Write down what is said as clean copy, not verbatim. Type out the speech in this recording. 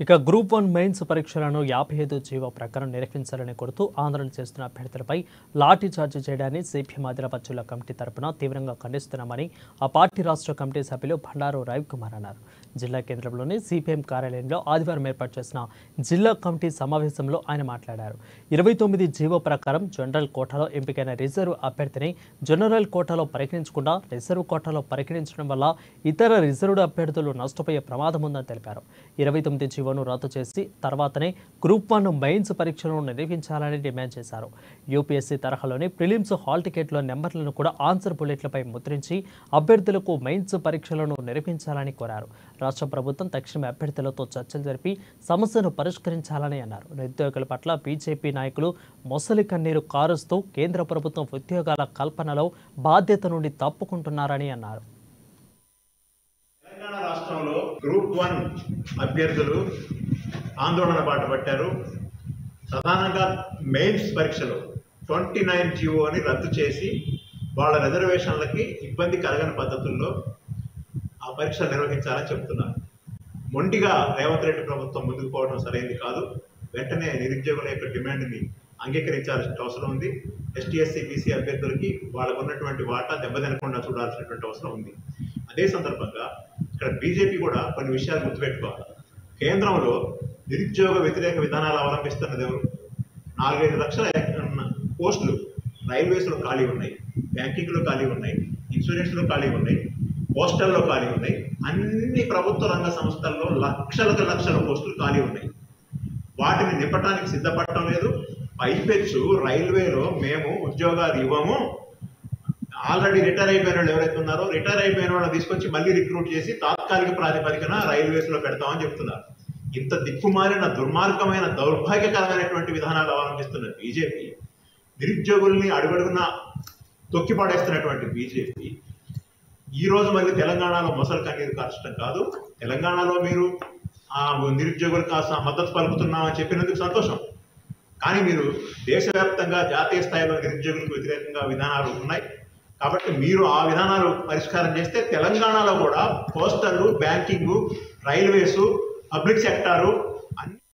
ఇక group 1 mains పరీక్షలను 55 GO ప్రకారం నిర్వహించాలని కోరుతూ ఆందోళన చేస్తున్న అభ్యర్థులపై లాఠీ చార్జ్ చేయడాన్ని సిపిఎం ఆదిలాబాద్ జిల్లా కమిటీ తరపున తీవ్రంగా ఖండిస్తున్నామని ఆ పార్టీ రాష్ట్ర కమిటీ సభ్యులు బండారు రవికుమార్ అన్నారు. జిల్లా కేంద్రంలోని సిపిఎం కార్యాలయంలో ఆదివారం ఏర్పాటు చేసిన జిల్లా కమిటీ సమావేశంలో ఆయన మాట్లాడారు. 29 జీవో ప్రకారం జనరల్ కోటాలో ఎంపికైన రిజర్వ్ అభ్యర్థిని జనరల్ కోటాలో పరిగణించకుండా రిజర్వ్ కోటాలో పరిగణించడం వల్ల ఇతర రిజర్వ్డ్ అభ్యర్థులు నష్టపోయే ప్రమాదం ఉందని తెలిపారు. 29 జీవోను రద్దు చేసి తర్వాతనే గ్రూప్ 1 మెయిన్స్ పరీక్షలను నిర్వహించాలని డిమాండ్ చేశారు. యూపీఎస్సీ తరహాలోని ప్రిలిమ్స్ హాల్ టికెట్ల నెంబర్లను కూడా ఆన్సర్ బుల్లెట్లపై ముద్రించి అభ్యర్థులకు మెయిన్స్ పరీక్షలను నిర్వహించాలని కోరారు. రాష్ట్ర ప్రభుత్వం తక్షణమే అభ్యర్థులతో చర్చలు జరిపి సమస్యను పరిష్కరించాలని అన్నారు. నిరుద్యోగుల పట్ల బీజేపీ నాయకులు మొసలి కన్నీరు కారుస్తూ కేంద్ర ప్రభుత్వం ఉద్యోగాల కల్పనలో బాధ్యత నుండి తప్పుకుంటున్నారని అన్నారు. తెలంగాణ రాష్ట్రంలో గ్రూప్ 1 అభ్యర్థులు ఆందోళన బాట పట్టారు. ప్రధానంగా మెయిన్స్ పరీక్షలో 29 జీవోని రద్దు చేసి వాళ్ళ రిజర్వేషన్లకి ఇబ్బంది కలగని పద్ధతుల్లో ఆ పరీక్షలు నిర్వహించాలని చెప్తున్నారు. మొండిగా రేవంత్ రెడ్డి ప్రభుత్వం ముందుకు పోవడం సరైనది కాదు. వెంటనే నిరుద్యోగుల యొక్క డిమాండ్ని అంగీకరించాల్సిన అవసరం ఉంది. ఎస్టీ ఎస్సీ బీసీ అభ్యర్థులకి వాళ్ళకు ఉన్నటువంటి వాటా దెబ్బతినకుండా చూడాల్సినటువంటి అవసరం ఉంది. అదే సందర్భంగా ఇక్కడ బీజేపీ కూడా కొన్ని విషయాలు గుర్తుపెట్టుకోవాలి. కేంద్రంలో నిరుద్యోగ వ్యతిరేక విధానాలు అవలంబిస్తున్నది ఎవరు? 4-5 లక్షల పోస్టులు రైల్వేస్లో ఖాళీ ఉన్నాయి, బ్యాంకింగ్లో ఖాళీ ఉన్నాయి, ఇన్సూరెన్స్లో ఖాళీ ఉన్నాయి, పోస్టల్లో ఖాళీ ఉన్నాయి. అన్ని ప్రభుత్వ రంగ సంస్థల్లో లక్షల పోస్టులు ఖాళీ ఉన్నాయి. వాటిని నింపడానికి సిద్ధపడటం లేదు. పైపెచ్చు రైల్వేలో మేము ఉద్యోగాలు ఇవ్వము, ఆల్రెడీ రిటైర్ అయిపోయిన వాళ్ళు ఎవరైతే ఉన్నారో రిటైర్ అయిపోయిన వాళ్ళని తీసుకొచ్చి మళ్ళీ రిక్రూట్ చేసి తాత్కాలిక ప్రాతిపదికన రైల్వేస్లో పెడతామని చెప్తున్నారు. ఇంత దిక్కుమాలిన దుర్మార్గమైన దౌర్భాగ్యకరమైనటువంటి విధానాలు అవలంబిస్తున్న బీజేపీ, నిరుద్యోగుల్ని అడుగడుగున తొక్కిపడేస్తున్నటువంటి బీజేపీ ఈరోజు మళ్ళీ తెలంగాణలో మొసలు కన్నీరు కార్చడం కాదు. తెలంగాణలో మీరు నిరుద్యోగులకు కాస్త మద్దతు పలుకుతున్నామని చెప్పినందుకు సంతోషం. కానీ మీరు దేశవ్యాప్తంగా జాతీయ స్థాయిలో నిరుద్యోగులకు వ్యతిరేకంగా విధానాలు ఉన్నాయి కాబట్టి మీరు ఆ విధానాలు పరిష్కారం చేస్తే తెలంగాణలో కూడా పోస్టర్లు, బ్యాంకింగు, రైల్వేసు, పబ్లిక్ సెక్టారు,